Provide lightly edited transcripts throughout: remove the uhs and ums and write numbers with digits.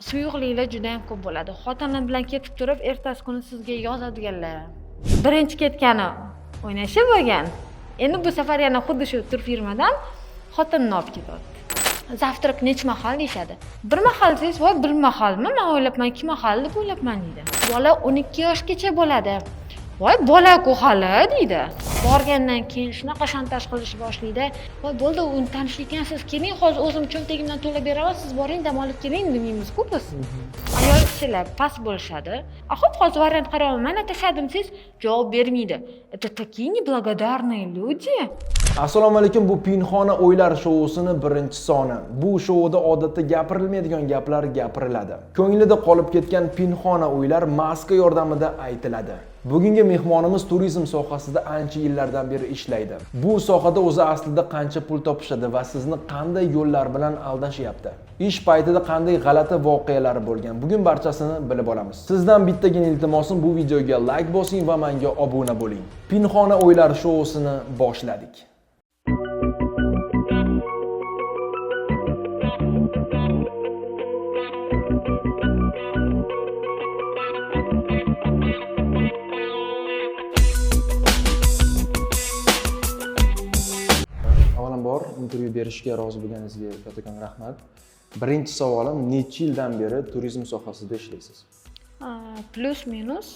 suyuqliklar juda ham ko'p bo'ladi. Xotinim bilan ketib turib, ertasi kuni sizga yozadiganlar. Birinchi ketgani o'ynashib bo'lgan. Endi bu safar yana xuddi shu turfirmadan xotinni olib ketyapti. Zavtrak necha mahal deyshadi. Bir mahal desangiz, voy bir mahalmi? Men o'ylabman 2 mahal deb o'ylabman deydi. Bola 12 yoshgacha bo'ladi. Voy bola-ku hali deydi. Borgandan keyin shunaqa shantaj qilishni boshlaydi. Voy bo'ldi, uni tanish ekansiz, keling hozir o'zim cho'ntagimdan to'lab beraman, siz boring dam olib keling demaymiz-ku biz. Ayol kishilar past bo'lishadi. Xo'p, hozir variant qarayman, tashadim siz javob bermaydi. Это такие неблагодарные люди. Assalomu alaykum, bu Pinxona o'ylar shousini birinchi soni. Bu shouda odatda gapirilmaydigan gaplar gapiriladi. Ko'nglida qolib ketgan pinxona o'ylar maska yordamida aytiladi. Bugungi mehmonimiz turizm sohasida ancha yillardan beri ishlaydi. Bu sohada o'zi aslida qancha pul topishadi va sizni qanday yo'llar bilan aldashyapti? Ish paytida qanday g'alati voqealar bo'lgan? Bugun barchasini bilib olamiz. Sizdan bittagina iltimosim, bu videoga like bosing va menga obuna bo'ling. Pinxona o'ylar shousini boshladik. Avvalambor intervyu berishga rozi bo'lganingizga kattakon rahmat. Birinchi savolim, necha yildan beri turizm sohasida ishlaysiz? Plus minus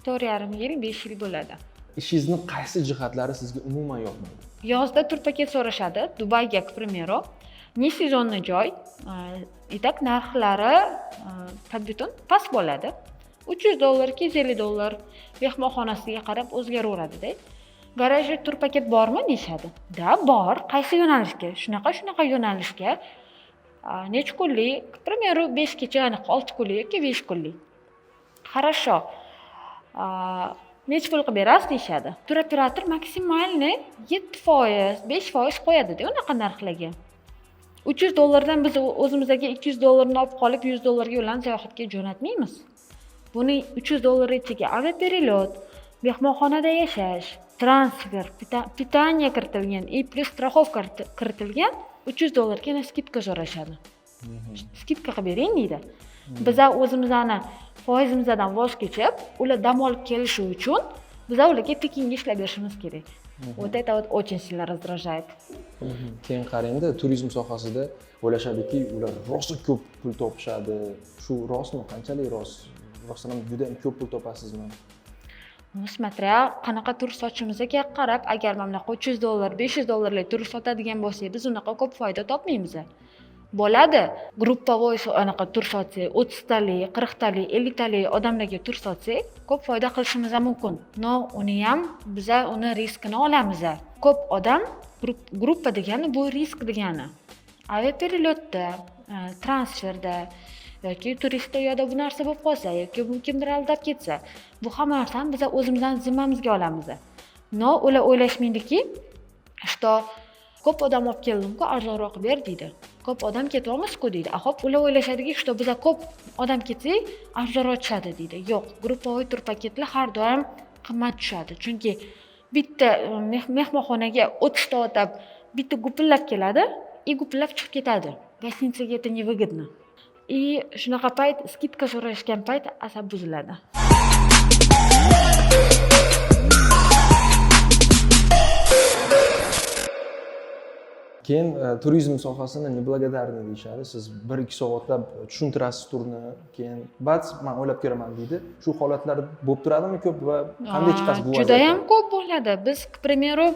4,5 yil, 5 yil bo'ladi. Ishingizni qaysi jihatlari sizga umuman yoqmaydi? Yozda tur paket so'rashadi, Dubayga, к примеру. Не сезонный joy. Itak narxlari tabiatan past bo'ladi. $300, $250 mehmonxonasiga qarab o'zgaraveradi-da. Garajda tur paket bormi deyshadi. Da, bor. Qaysi yo'nalishga? Shunaqa yo'nalishga. Necha kunlik? К примеру, 5 kecha, aniq 6 kunlik yoki 5 kunlik. Хорошо. Necha pul qilib berasiz deyshadi. Turoperator maksimalni 7%, 5% qo'yadi-da unaqa narxlarga. $300 dan biz o'zimizga $200 olib qolib $100 yo'ldan sayohatga jo'natmaymiz. Buni $300 ichiga aviaperelot, mehmonxonada yashash, transfer, питание kiritilgan, plus страховка kiritilgan $300 ga skidka so'rashadi. Skidka qilib bering deydi. Biz o'zimizning foizimizdan voz kechib, ular dam olib kelishi uchun biz ularga tekinga ishlab berishimiz kerak. Вот это вот очень sильно раздражает. Keyin qarangda, turizm sohasida o'ylashadiki, ular rosa ko'p pul topishadi. Shu rostmi? Qanchalik rost? Rostdan ham juda ham ko'p pul topasizmi? Смотря qanaqa tur sochimizga qarab, agar mana $300, $500 tur sotadigan bo'lsak, biz unaqa ko'p foyda topmaymiz. Bo'ladi, gruppovoy anaqa tur sotsak, 30 talik, 40 talik, 50 talik odamlarga tur sotsak, ko'p foyda qilishimiz mumkin. No, uni ham biz uni riskini olamiz. Ko'p odam gruppa degani bu risk degani. Aviaperelotda, transferda yoki turistda yo'da bu narsa bo'lib qolsa yoki kimdir aldab ketsa, bu hamma narsani biz o'zimizdan zimmamizga olamiz. No, ular o'ylashmaydiki, что ko'p odam olib keldim-ku, arzonroq ber deydi. Ko'p odam ketyapmiz-ku deydi. Xo'p, ular o'ylashadiki, что biz ko'p odam ketsak, arzonroq tushadi deydi. Yo'q, gruppovoy tur paketlar har doim qimmat tushadi. Chunki bitta mehmonxonaga 30 ta odam bitta gupillab keladi, gupillab chiqib ketadi. Gостиницаga это невыгодно. И shunaqa payt skidka so'rashgan payt asab buziladi. Keyin turizm sohasini nеблагодарный deyshadi. Siz 1-2 soatlab tushuntirasiz turni, keyin bats men o'ylab ko'raman deydi. Shu holatlar bo'lib turadimi ko'p va qanday chiqasiz bu vaziyatdan? Juda ham ko'p bo'ladi. Biz, к примеру,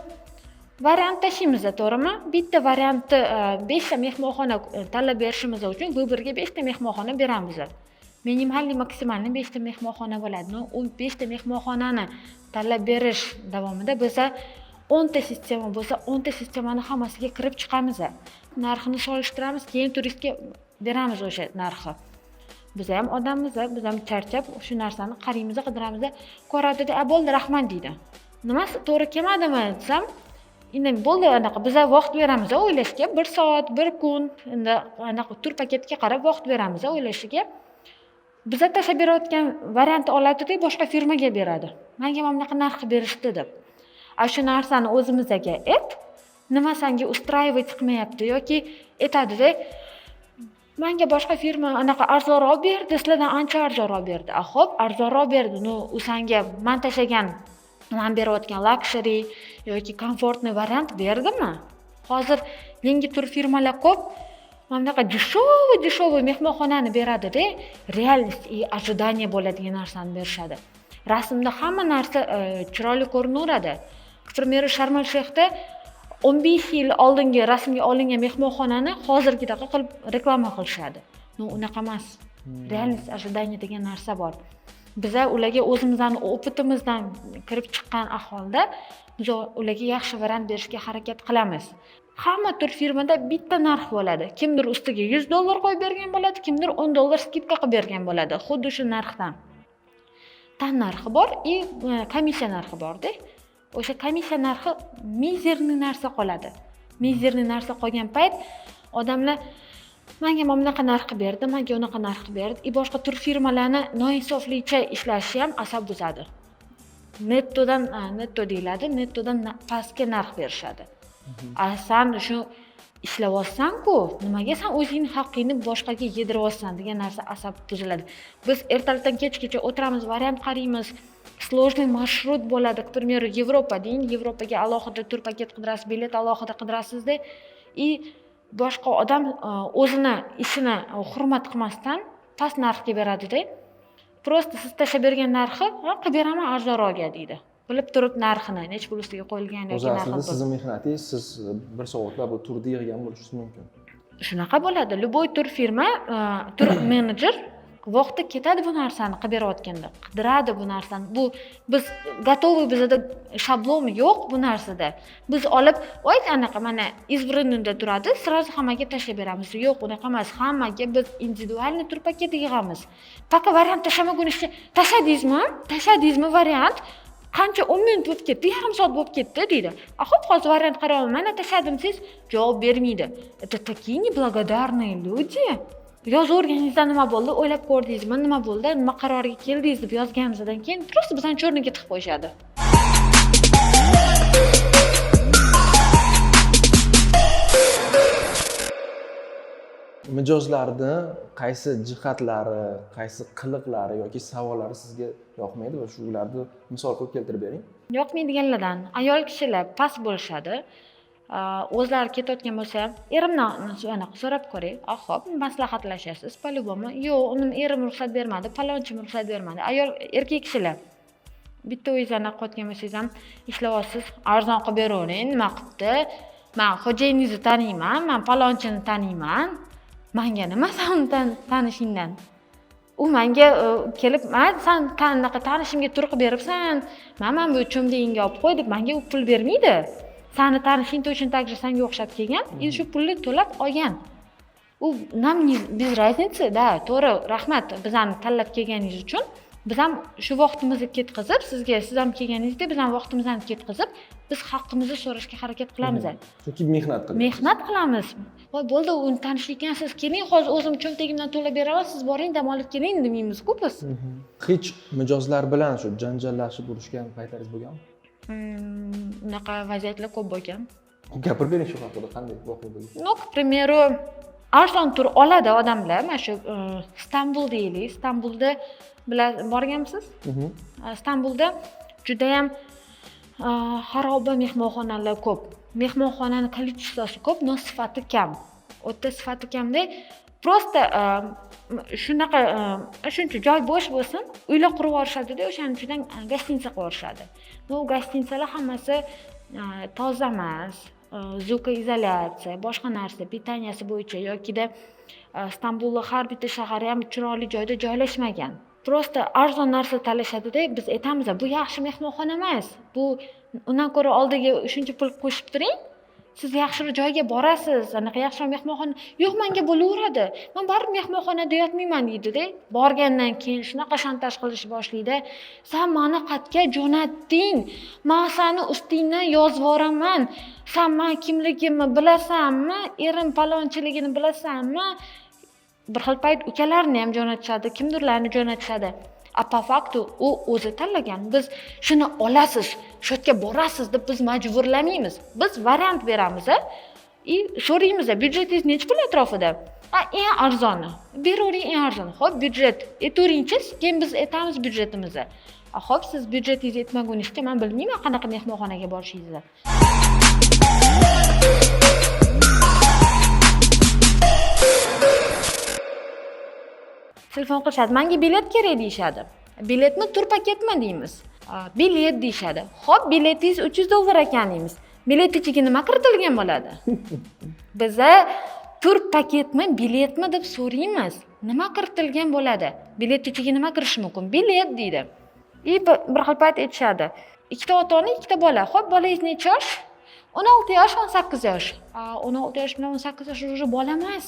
variant tashiymiz, to'g'rimi? Bitta variantni 5 ta mehmonxona tanlab berishimiz uchun vыборga 5 ta mehmonxona beramiz. Minimalniy maksimalni 5 ta mehmonxona bo'ladi. U 5 ta mehmonxonani tanlab berish davomida biz 10 ta sistema bo'lsa, 10 ta sistemani hammasiga kirib chiqamiz. Narxini solishtiramiz, keyin turistga beramiz o'sha narxni. Biz ham odammiz, biz ham charchab shu narsani qaraymiz, qidiramiz, ko'radida, bo'ldi, rahmat deydi. Nimasi to'g'ri kelmadimi desam, endi bo'ldi, anaqa biz vaqt beramiz o'ylashga, 1 soat, 1 kun, endi anaqa tur paketga qarab vaqt beramiz o'ylashiga. Biz tashlab berayotgan variant oladi-da, boshqa firmaga beradi. Menga mana bunaqa narx berishdi deb. Shu narsani o'zimizga nima senga ustроивать qilmayapti yoki aytadi-da, Menga boshqa firma anaqa arzonroq berdi, sizlardan ancha arzonroq berdi. Xo'p, arzonroq berdi. U senga men tashlagan, men berayotgan luxury yoki komfortni variant berdimi? Hozir yangi tur firmalar ko'p. Mana bunaqa dешёвый mehmonxonani beradi-da, realность и ожидание bo'ladigan narsani berishadi. Rasmda hamma narsa chiroyli ko'rinaveradi. К примеру, Sharm el-Shayxda 15 yil oldingi rasmga olingan mehmonxonani hozirgidaqa qilib reklama qilishadi. Unaqa emas. Realность ожидание degan narsa bor. Biza ularga o'zimizning opitimizdan kirib chiqqan ahvolda ularga yaxshi variant berishga harakat qilamiz. Hamma tur firmada bitta narx bo'ladi. Kimdir ustiga $100 qo'yib bergan bo'ladi, kimdir $10 skidka qilib bergan bo'ladi. Xuddi shu narxdan. Tan narxi bor и komissiya narxi bor-da. O'sha komissiya narxi mizerniy narsa qoladi. Mizerniy narsa qolgan payt odamlar menga mana bunaqa narxi berdi, menga unaqa narxi berdi. Boshqa tur firmalarni noinsoflicha ishlashi ham asab buzadi. Netto deyiladi, nettodan pastga narx berishadi. Sen shu ishlayapsan-ku, nimaga sen o'zingning haqqingni boshqaga yediryapsan degan narsa asab buziladi. Biz ertalabdan kechgacha o'tiramiz, variant qaraymiz. Сложный marshrut bo'ladi. К примеру, Yevropa deyin, Yevropaga alohida tur paket qidirasiz, bilet alohida qidirasiz-da. Boshqa odam o'zini ishini hurmat qilmasdan past narxga beradi-da. Просто siz tashlab bergan narxi, qilib beraman arzonroqga deydi. Bilib turib narxini, nech pul ustiga qo'yilgan yoki narxi. O'zi sizning mehnatingiz, siz bir soatlab bu turni yig'gan bo'lishingiz mumkin. Shunaqa bo'ladi. Любой tur firma, tur menejer vaqtda ketadi bu narsani qilib berayotganda. Qidiradi bu narsani. Bu biz gotovoy, bizda shablon yo'q bu narsada. Biz olib, voy anaqa mana izbrinda turadi, sразу hammaga tashlab beramiz. Yo'q, unaqa emas. Hammaga biz individualniy tur paketi yig'amiz. Paka variant tashlamagunizcha tashladingizmi variant? Qancha 10 minut bo'lib ketdi, yarim soat bo'lib ketdi deydi. Xo'p, hozir variant qarayapman, mana tashladim siz javob bermaydi. Это такие неблагодарные люди. Yozganingizda nima bo'ldi, o'ylab ko'rdingizmi, nima bo'ldi, nima qarorga keldingiz deb yozganimizdan keyin просто bizdan cho'rniga tiqib qo'yishadi. Mijozlarni qaysi jihatlari, qaysi qiliqlari yoki savollari sizga yoqmaydi va shularni misol qilib keltirib bering? Yoqmaydiganlardan ayol kishilar past bo'lishadi. O'zlari ketayotgan bo'lsa ham, erimdan anaqa so'rab ko'ring. Xo'p, maslahatlashasiz, по-любому. Yo'q, uning erim ruxsat bermadi, palonchim ruxsat bermadi. Ayol, erkak kishilar bitta o'yinlarni qotgan bo'lsangiz ham ishlayapsiz, arzon qilib beravering, nima qilibdi? Men xo'jayiningizni taniyman, men palonchini taniyman. Menga nima sen tanishingdan? U menga kelib, "Sen qanaqa tanishimga tur qilib beribsan? Men bu cho'mdagingga olib qo'y" deb menga u pul bermaydi. Seni tanishing точно так же senga o'xshab kelgan, shu pulni to'lab olgan. U nam без разницы, да, to'g'ri, rahmat bizani tanlab kelganingiz uchun. Biz ham shu vaqtimizni ketkazib, siz ham kelganingizda biz ham vaqtimizni ketkazib, biz haqqimizni so'rashga harakat qilamiz. Chunki mehnat qilamiz. Mehnat qilamiz. Voy bo'ldi, uni tanishlik ekansiz, keling hozir o'zim cho'ntagimdan to'lab beraman, siz boring dam olib keling demaymiz-ku biz. Hech mijozlar bilan shu janjallashib urushgan paytlaringiz bo'lganmi? Unaqa vaziyatlar ko'p bo'lgan. Gapirib bering shu haqida, qanday voqea bo'lgan? No, к примеру, arzon tur oladi odamlar, mana shu Istanbul deylik. Istanbulda borganmisiz? Istanbulda juda ham xaroba mehmonxonalar ko'p. Mehmonxonani kolичествоsi ko'p, но sifati kam. O'ta sifati kamda просто shunaqa shuncha joy bo'sh bo'lsin, uylar qurib yuborishadi-da, o'shaning uchidan gostinitsa qilib yuborishadi. Bu gostinitsalar hammasi toza emas, звукоизоляtsiya, boshqa narsa, pitaniyasi bo'yicha yokida Istanbulning har bitta shahari ham chiroyli joyda joylashmagan. Просто arzon narsa talashadi-da, biz aytamiz, bu yaxshi mehmonxona emas. Bu undan ko'ra oldiga shuncha pul qo'shib turing. Siz yaxshiroq joyga borasiz, anaqa yaxshiroq mehmonxona. Yo'q, menga bo'laveradi. Men baribir mehmonxonada yotmayman deydi-da. Borgandan keyin shunaqa shantaj qilish boshlaydi. Sen meni qayerga jo'natding? Men seni ustingdan yozib yuboraman. Sen men kimligimni bilasanmi? Erim palonchiligini bilasanmi? Bir xil payt ukalarini ham jo'natishadi, kimdirlarni jo'natishadi. Po faktu u o'zi tanlagan. Biz shuni olasiz, shu yerga borasiz deb biz majburlamaymiz. Biz variant beramiz, so'raymiz, byudjetingiz necha pul atrofida? Eng arzoni. Beravering eng arzoni. Xo'p, byudjet aytavering-chi, keyin biz aytamiz byudjetimizni. Xo'p, siz byudjetingiz yetmagunizcha men bilmayman qanaqa mehmonxonaga borishingizni. Telefon qilishadi, menga bilet kerak deyishadi. Biletmi, tur paketmi deymiz. Bilet deyishadi. Xo'p, biletingiz $300 ekan deymiz. Bilet ichiga nima kiritilgan bo'ladi? Biza tur paketmi, biletmi deb so'raymiz. Nima kiritilgan bo'ladi? Bilet ichiga nima kirishi mumkin? Bilet deydi. Bir xil payt aytishadi. Ikkita ota-ona, ikkita bola. Xo'p, bolangiz necha yosh? 16 yosh, 18 yosh. 16 yosh bilan 18 yosh уже bola emas.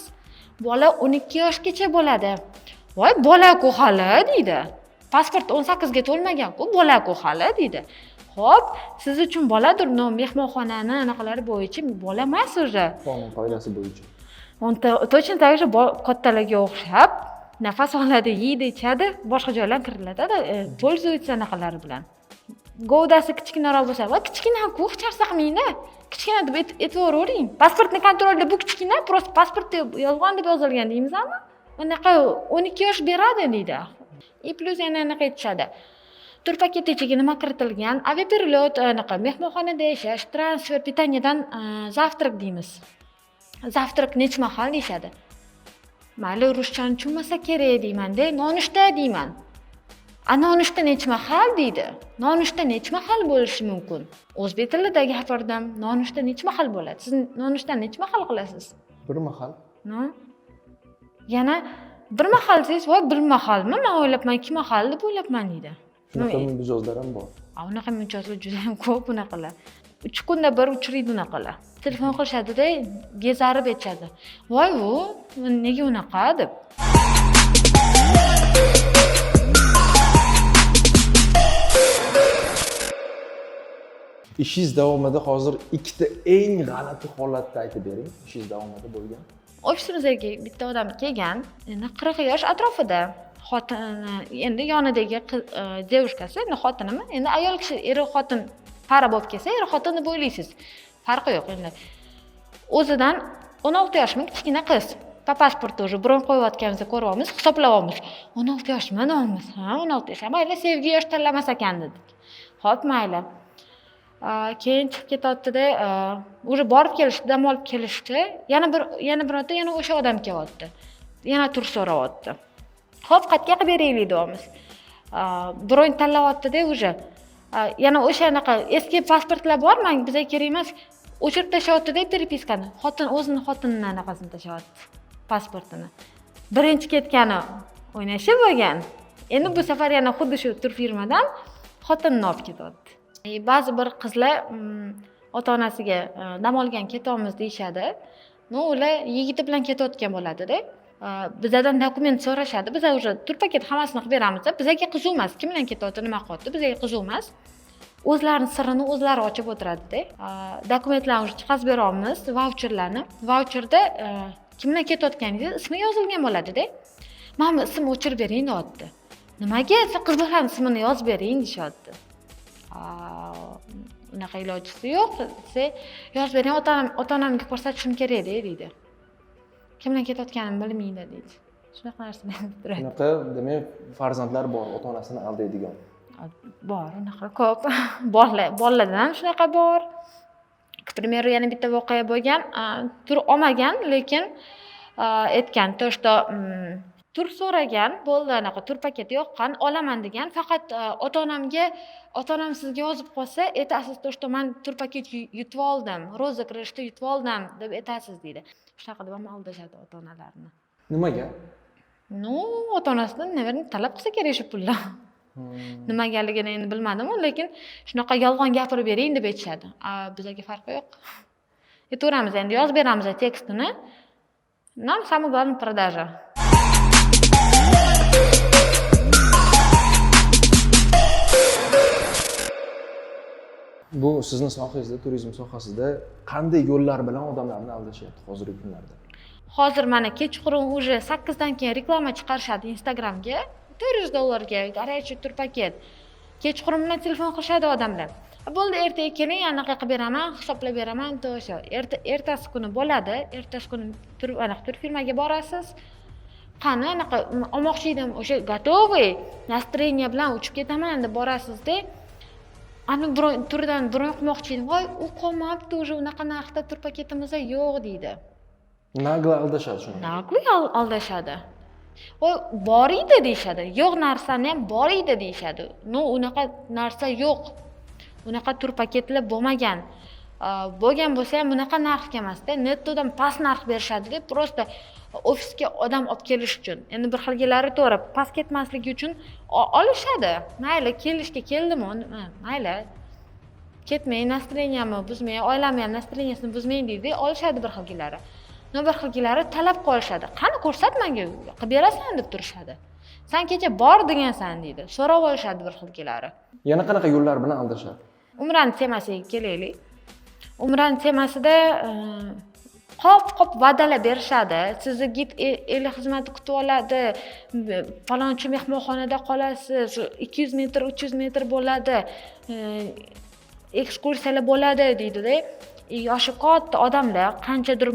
Bola 12 yoshgacha bo'ladi. Voy, bola-ku hali deydi. Pasport 18 ga to'lmagan-ku, bola-ku hali deydi. Xo'p, siz uchun boladir, mehmonxonani anaqalari bo'yicha bola emas уже. Qonun qoidasi bo'yicha. Точно так же kattalarga o'xshab nafas oladi, yeydi, ichadi, boshqa joylarga kiriladida, pользуется anaqalari bilan. Govdasi kichkinaroq bo'lsa, va kichkina-ku, hech narsa qilmaydi. Kichkina deb aytavering. Pasportni kontrolda bu kichkina, просто pasportda yolg'on deb yozilgan deymizmi? Unaqa 12 yosh beradi deydi. Plus yana anaqa aytishadi. Tur paketi ichiga nima kiritilgan? Aviaperelot, anaqa mehmonxonada yashash, transfer, pitaniyadan zavtrak deymiz. Zavtrak necha mahal deyshadi. Mayli, ruschani tushunmasa kerak deyman-da, nonushta deyman. Nonushta necha mahal deydi. Nonushta necha mahal bo'lishi mumkin? O'zbek tilida gapirdim. Nonushta necha mahal bo'ladi? Siz nonushtani necha mahal qilasiz? Bir mahal. Yana bir mahal desangiz, voy, bir mahalmi? Men o'ylabman 2 mahal deb o'ylabman deydi. Shunaqa mijozlar ham bor. Unaqa mijozlar juda ham ko'p unaqalar. 3 kunda bir uchraydi unaqalar. Telefon qilishadi-da, gezarib aytadi. Voy, nega unaqa deb. Ishingiz davomida hozir ikkita eng g'alati holatni aytib bering. Ishingiz davomida bo'lgan. Ofisimizga bitta odam kelgan, endi 40 yosh atrofida. Xotini, endi yonidagi devушкasi, endi xotinimi? Endi ayol kishi, er-xotin para bo'lib kelsa, er-xotin deb o'ylaysiz. Farqi yo'q endi. O'zidan 16 yoshmi, kichkina qiz. Pasportda уже bron qo'yayotganimizni ko'ryapmiz, hisoblayapmiz. 16 yoshmi, nomimiz? Ha, 16 yosh. Mayli, sevgi yosh tanlamas ekan dedik. Xo'p, mayli. Keyin chiqib ketayotdi-da, уже borib kelishdi, dam olib kelishdi. Yana o'sha odam kelyapti. Yana tur so'rayapti. Xo'p, qayerga qilib beraylik deymiz. Bron tanlayapti-da уже. Yana o'sha anaqa eski pasportlar bor, menga bizga kerak emas. O'chirib tashlayapti-da перепискani. O'zini xotinini anaqasini tashlayapti, pasportini. Birinchi ketgani o'ynashi bo'lgan. Endi bu safar yana xuddi shu tur firmadan xotinini olib ketyapti. Ba'zi bir qizlar ota-onasiga dam olgan ketamiz deyshadi. Ular yigiti bilan ketayotgan bo'ladi-da. Bizdan dokument so'rashadi. Biz уже tur paket hammasini qilib beramiz. Bizga qiziq emas, kim bilan ketyapti, nima qilyapti, bizga qiziq emas. O'zlarining sirini o'zlari ochib o'tiradi-da. Dokumentlarni уже chiqazib beramiz, vaucherlarni. Vaucherda kim bilan ketayotganingiz ismi yozilgan bo'ladi-da. Mana ismni o'chirib bering deyapti. Nimaga? Qiz bolani ismini yozib bering deyshadi. Unaqa ilojisi yo'q. Siz yozib bering, ota-onamga ko'rsatishim kerak deydi. Kim bilan ketayotganimni bilmaydi deydi. Shunaqa narsalar turadi. Shunaqa, demak, farzandlar bor, ota-onasini aldaydigan. Bor, unaqa ko'p. Bolalardan ham shunaqa bor. К примеру, yana bitta voqea bo'lgan. Tur olmagan, lekin aytgan, to что tur so'ragan, bo'ldi, anaqa tur paketi yoqqan, olaman degan, faqat ota-onam sizga yozib qolsa, aytasiz, to что men tur paket yutib oldim, rozыгрышda yutib oldim deb aytasiz deydi. Shunaqa deb ham aldashadi ota-onalarni. Nimaga? Ota-onasidan naверное talab qilsa kerak shu pullar. Nimagaligini endi bilmadim, lekin shunaqa yolg'on gapirib bering deb aytishadi. Bizga farqi yo'q. Aytaveramiz, endi yozib beramiz tekstini. Нам самое главное продажа. Bu sizni sohangizda, turizm sohasida qanday yo'llar bilan odamlarni aldashyapti hozirgi kunlarda? Hozir mana kechqurun уже 8 dan keyin reklama chiqarishadi Instagramga. $400 ga garajli tur paket. Kechqurun bilan telefon qilishadi odamlar. Bo'ldi, ertaga keling, anaqa qilib beraman, hisoblab beraman, to o'sha. Ertasi kuni bo'ladi. Ertasi kuni turib firmaga borasiz. Qani anaqa olmoqchi edim, o'sha gotovoy, настроение bilan uchib ketaman deb borasiz-da. Ani turidan bron qilmoqchi edim. Voy, u qolmabdi, уже unaqa narxda tur paketimiz yo'q deydi. Nagli aldashadi shuni. Nagli aldashadi. Voy, bor edi deyshadi. Yo'q narsani ham bor edi deyshadi. No, unaqa narsa yo'q. Unaqa tur paketlar bo'lmagan. Bo'lgan bo'lsa ham bunaqa narxga emas-da, nettodan past narx berishadi deb, prosta ofisga odam olib kelish uchun. Endi bir xilgilari to'g'ri, past ketmasligi uchun olishadi. Mayli, kelishga keldimi, mayli. Ketmang, настроениямni buzmang, oilamni ham настроениясini buzmang deydi, olishadi bir xilgilari. No, bir xilgilari talab qolishadi. Qani ko'rsat menga, qilib berasan deb turishadi. Sen kecha bor degansan deydi. So'rab olishadi bir xilgilari. Yana qanaqa yo'llar bilan aldashadi? Umrani temasiga kelaylik. Umrani temasida qop va'dalar berishadi. Sizni gid el xizmati kutib oladi. Falonchi mehmonxonada qolasiz. 200 metr, 300 metr bo'ladi. Ekskursiyalar bo'ladi deydi-da. Yoshi katta odamlar, qanchadir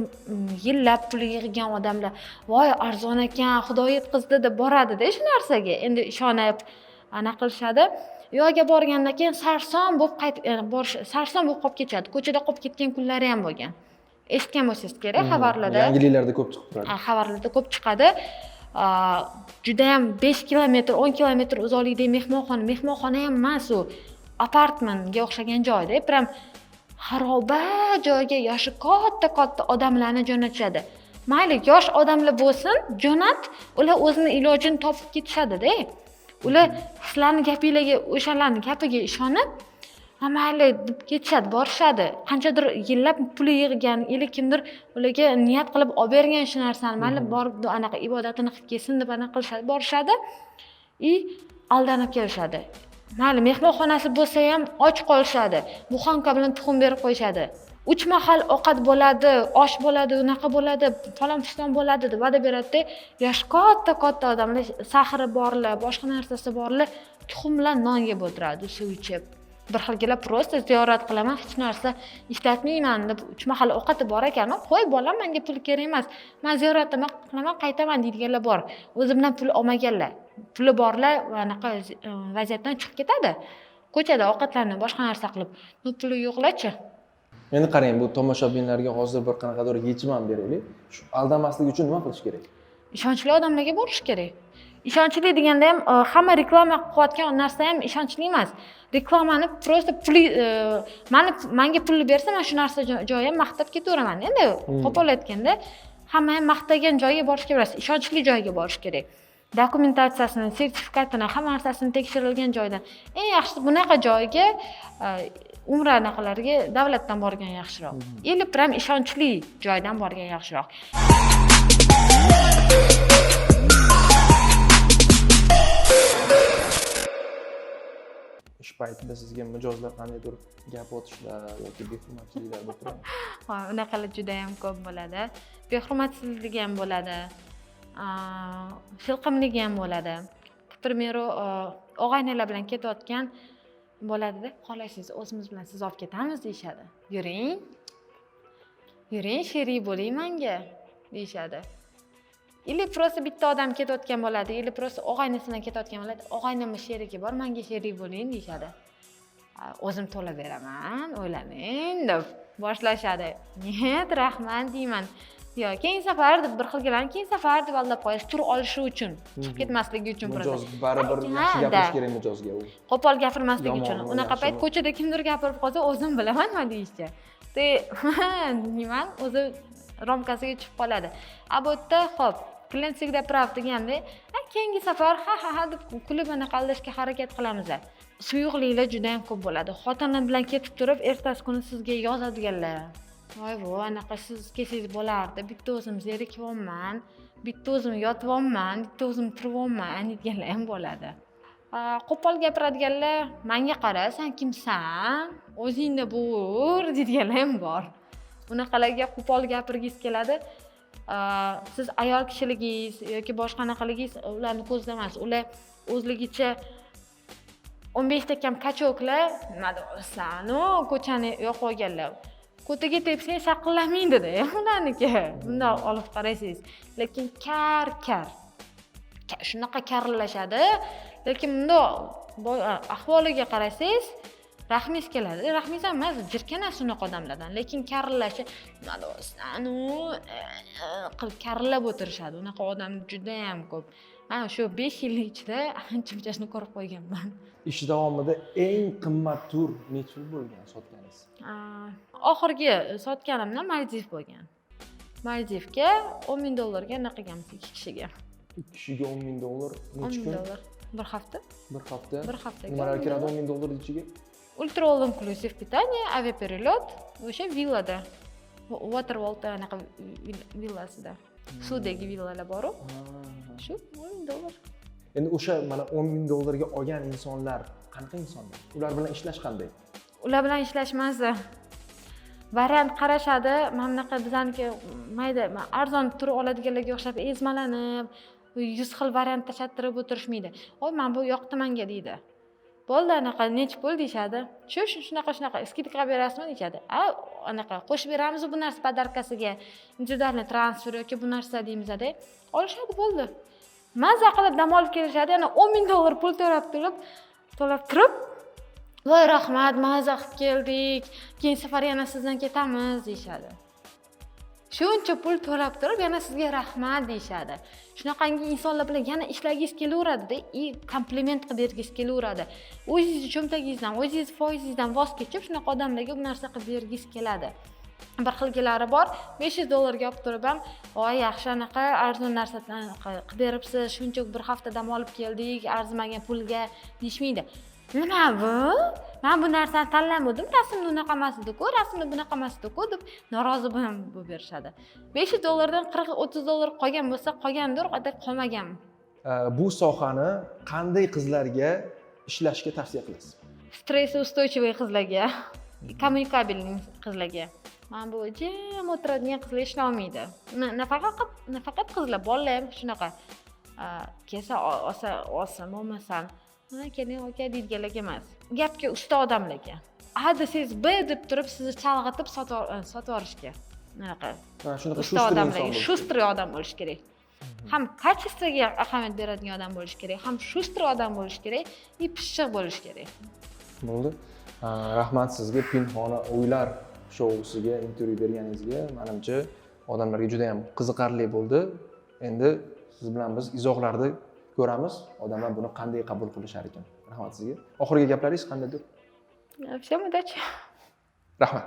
yillab pul yig'gan odamlar, voy arzon ekan, Xudo yetkazdi deb boradi-da shu narsaga. Endi ishonib ana qilishadi. Yo'lga borgandan keyin sarson bo'lib qolib ketadi. Ko'chada qolib ketgan kunlari ham bo'lgan. Eshitgan bo'lsangiz kerak xabarlarda. Yangiliklarda ko'p chiqib turadi. Xabarlarda ko'p chiqadi. Juda ham 5 kilometr, 10 kilometr uzoqlikdagi mehmonxona ham emas u. Apartmanga o'xshagan joyda, prям xaroba joyga yoshi katta odamlarni jo'natishadi. Mayli, yosh odamlar bo'lsin, jo'nat, ular o'zini ilojini topib ketishadi-da. Ular sizlarning gapingizga, o'shalarning gapiga ishonib, mayli deb ketishadi, borishadi. Qanchadir yillab pul yig'gan, kimdir ularga niyat qilib olib bergan shu narsani, mayli borib anaqa ibodatini qilib kelsin deb anaqa qilishadi, borishadi. Aldanib kelishadi. Mayli, mehmonxonasi bo'lsa ham och qolishadi. Buxanka bilan tuxum berib qo'yishadi. 3 mahal ovqat bo'ladi, osh bo'ladi, unaqa bo'ladi, falon piston bo'ladi deb va'da beradi-da. Yosh katta odamlar, sahri borlar, boshqa narsasi borlar, tuxum bilan nonga o'tiradi, suv ichib. Bir xilgilar prosta ziyorat qilaman, hech narsa ishlatmayman deb 3 mahal ovqati bor ekan. Qo'y bolam, menga pul kerak emas. Men ziyoratni qilaman, qaytaman deydiganlar bor. O'zi bilan pul olmaganlar. Puli borlar va anaqa vaziyatdan chiqib ketadi. Ko'chada ovqatlarni boshqa narsa qilib, puli yo'qlarchi. Endi qarang, bu tomoshabinlarga hozir bir qanaqadir yechim ham beraylik. Shu aldamaslik uchun nima qilish kerak? Ishonchli odamlarga borish kerak. Ishonchli deganda ham hamma reklama qilayotgan narsa ham ishonchli emas. Reklamani prosta puli menga pulni bersa, men shu narsa joyga maqtab ketaveraman. Endi qo'pol aytganda, hamma ham maqtagan joyga borishga kerak, ishonchli joyga borish kerak. Dokumentatsiyasini, sertifikatini, hamma narsasini tekshirilgan joydan. Eng yaxshisi bunaqa joyga umra anaqalarga davlatdan borgan yaxshiroq. Ili pram ishonchli joydan borgan yaxshiroq. Ish paytida sizga mijozlar qandaydir gap otishlar yoki behurmatchiliklar bo'lib turadi? Ha, unaqalar juda ham ko'p bo'ladi. Behurmatsizlik ham bo'ladi. Shilqimligi ham bo'ladi. Примеру, og'aynilar bilan ketayotgan bo'ladi-da, xohlaysiz o'zimiz bilan siz olib ketamiz deyshadi. Yuring, sherik bo'ling menga deyshadi. Ili prosta bitta odam ketayotgan bo'ladi, ili prosta og'aynisi bilan ketayotgan bo'ladi. Og'aynimning sherigi bor, menga sherik bo'ling deyshadi. O'zim to'lab beraman, o'ylamang deb boshlashadi. Net, rahmat deyman. Yo, keyingi safar deb bir xilgalarni keyingi safar deb aldab qo'yasiz, tur olishi uchun, chiqib ketmasligi uchun mijoz baribir yaxshi gapirish kerak mijozga u. Qo'pol gapirmasligi uchun. Unaqa payt ko'chada kimdir gapirib qolsa, o'zim bilaman nima deyishdi. Deyman, o'zi romkasiga tushib qoladi. Bu yerda xo'p, klient всегда прав deganda, keyingi safar ha deb kulib anaqa aldashga harakat qilamiz. Suyuqliklar juda ham ko'p bo'ladi. Xotini bilan ketib turib, ertasi kuni sizga yozadiganlar. Voy bu anaqa siz kelsangiz bo'lardi. Bitta o'zim zerikyapman, bitta o'zim yotyapman, bitta o'zim turyapman deganlar ham bo'ladi. Qo'pol gapiradiganlar, menga qara, sen kimsan? O'zingni bo'r deydiganlar ham bor. Unaqalarga qo'pol gapirgingiz keladi. Siz ayol kishiligingiz yoki boshqa anaqaligingiz ularni ko'zlamas. Ular o'zligicha 15 ta kam kachoklar nima deyapsan, ko'chani yo'q olganlar. Ko'taga tepsang shaqillamaydi-da, ularniki. Bundoq olib qarasangiz, lekin kar. Shunaqa karlashadi, lekin bundoq ahvoliga qarasangiz, rahmingiz keladi. Rahmingiz ham emas, jirkanasiz unaqa odamlardan, lekin karlashi nima deyapsan, qilib karlab o'tirishadi. Unaqa odam juda ham ko'p. Mana shu 5 yil ichida ancha-munchasini ko'rib qo'yganman. Ish davomida eng qimmat tur necha pul bo'lgan sotganingiz? Oxirgi sotganimda Maldiv bo'lgan. Maldivga $10,000 anaqa qilganmiz 2 kishiga. 2 kishiga $10,000 necha kun? $10,000 bir hafta. Bir hafta. Nimalar Nimalar kiradi $10,000 ichiga? Ultra all inclusive питание, aviaperelot, o'sha villada. Waterworld anaqa villasida. Suvdagi villalar bor-ku. Shu $10,000. Endi o'sha mana $10,000 ga olgan insonlar qanaqa insonlar? Ular bilan ishlash qanday? Ular bilan ishlashmasa variant qarashadi. Mana bunaqa bizaniki mayda arzon tur oladiganlarga o'xshab ezmalanib, 100 xil variant tashattirib o'tirishmaydi. "Voy, men bu yoqdi menga" deydi. Bo'ldi anaqa necha pul deyshadi. Shunaqa skidka berasizmi deyshadi. Anaqa qo'shib beramiz bu narsa podarkasiga, individualniy transfer yoki bu narsa deymiz-da. Olishadi bo'ldi. Maza qilib dam olib kelishadi, yana $10,000 pul to'lab turib, "Voy, rahmat, maza qilib keldik. Keyin safar yana sizdan ketamiz" deyshadi. Shuncha pul to'lab turib, yana sizga rahmat deyshadi. Shunaqangi insonlar bilan yana ishlagingiz kelaveradi-da, kompliment qilib bergingiz kelaveradi. O'zingiz cho'ntagingizdan, o'zingiz foizingizdan voz kechib, shunaqa odamlarga bu narsa qilib bergingiz keladi. Bir xilgilari bor, $500 ga olib turib ham, "Voy, yaxshi anaqa arzon narsani qilib beribsiz, shuncha bir hafta dam olib keldik, arzimagan pulga" deyishmaydi. "Nima bu? Men bu narsani tanlamadim, rasmni unaqa emas edi-ku, rasmni bunaqa emas edi-ku" deb norozi bo'lib berishadi. $500 dan $40-30 qolgan bo'lsa, qolgandir, qolmagan. Bu sohani qanday qizlarga ishlashga tavsiya qilasiz? Stressoustoychivый qizlarga, kommunikabilniy qizlarga. Mana bu jim o'tiradigan qizlar ishlay olmaydi. Nafaqat qizlar, bolalar ham shunaqa. Kelsa olsin, bo'lmasam keling aka deydiganlarga emas. Gapga usta odamlarga. A desangiz B deb turib sizni chalg'itib sotib yuborishga. Anaqa. Shunaqa usta odamlarga, shustri odam bo'lish kerak. Ham kачествоga ahamiyat beradigan odam bo'lish kerak, ham shustri odam bo'lish kerak, pishiq bo'lish kerak. Bo'ldi. Rahmat sizga Pinhona o'ylar shousiga intervyu berganingizga. Menimcha odamlarga juda ham qiziqarli bo'ldi. Endi siz bilan biz izohlarni ko'ramiz, odamlar buni qanday qabul qilishar ekan. Rahmat sizga. Oxirgi gaplaringiz qandaydir? Всем удачи. Rahmat.